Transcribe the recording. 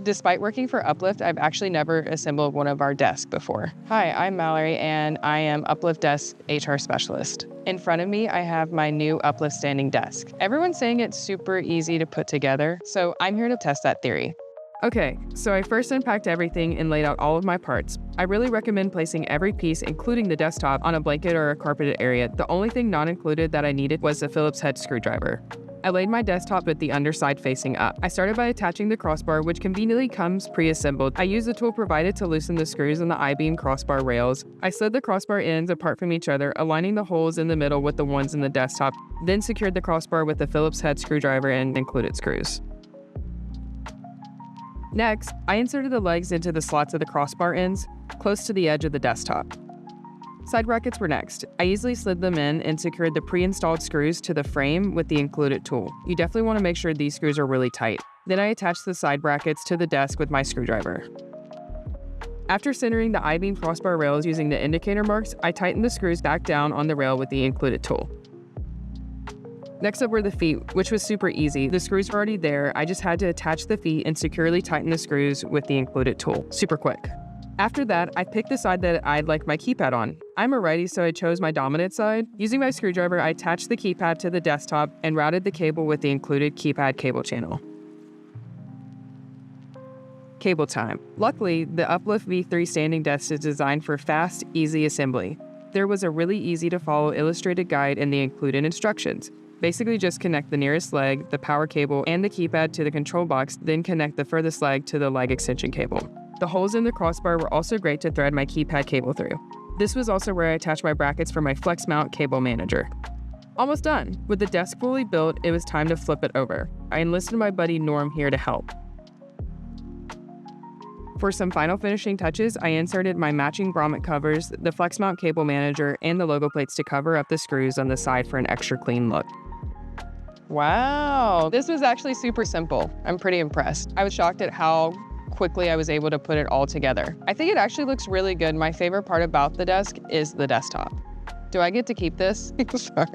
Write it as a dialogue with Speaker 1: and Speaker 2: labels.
Speaker 1: Despite working for UPLIFT, I've actually never assembled one of our desks before. Hi, I'm Mallory, and I am UPLIFT Desk HR Specialist. In front of me, I have my new UPLIFT standing desk. Everyone's saying it's super easy to put together, so I'm here to test that theory. Okay, so I first unpacked everything and laid out all of my parts. I really recommend placing every piece, including the desktop, on a blanket or a carpeted area. The only thing not included that I needed was a Phillips head screwdriver. I laid my desktop with the underside facing up. I started by attaching the crossbar, which conveniently comes pre-assembled. I used the tool provided to loosen the screws on the I-beam crossbar rails. I slid the crossbar ends apart from each other, aligning the holes in the middle with the ones in the desktop, then secured the crossbar with the Phillips head screwdriver and included screws. Next, I inserted the legs into the slots of the crossbar ends, close to the edge of the desktop. Side brackets were next. I easily slid them in and secured the pre-installed screws to the frame with the included tool. You definitely want to make sure these screws are really tight. Then I attached the side brackets to the desk with my screwdriver. After centering the I-beam crossbar rails using the indicator marks, I tightened the screws back down on the rail with the included tool. Next up were the feet, which was super easy. The screws were already there. I just had to attach the feet and securely tighten the screws with the included tool. Super quick. After that, I picked the side that I'd like my keypad on. I'm a righty, so I chose my dominant side. Using my screwdriver, I attached the keypad to the desktop and routed the cable with the included keypad cable channel. Cable time. Luckily, the UPLIFT V3 standing desk is designed for fast, easy assembly. There was a really easy to follow illustrated guide in the included instructions. Basically just connect the nearest leg, the power cable, and the keypad to the control box, then connect the furthest leg to the leg extension cable. The holes in the crossbar were also great to thread my keypad cable through. This was also where I attached my brackets for my flex mount cable manager. Almost done. With the desk fully built, it was time to flip it over. I enlisted my buddy Norm here to help. For some final finishing touches, I inserted my matching grommet covers, the flex mount cable manager, and the logo plates to cover up the screws on the side for an extra clean look. Wow, this was actually super simple. I'm pretty impressed. I was shocked at how quickly I was able to put it all together. I think it actually looks really good. My favorite part about the desk is the desktop. Do I get to keep this? Sorry.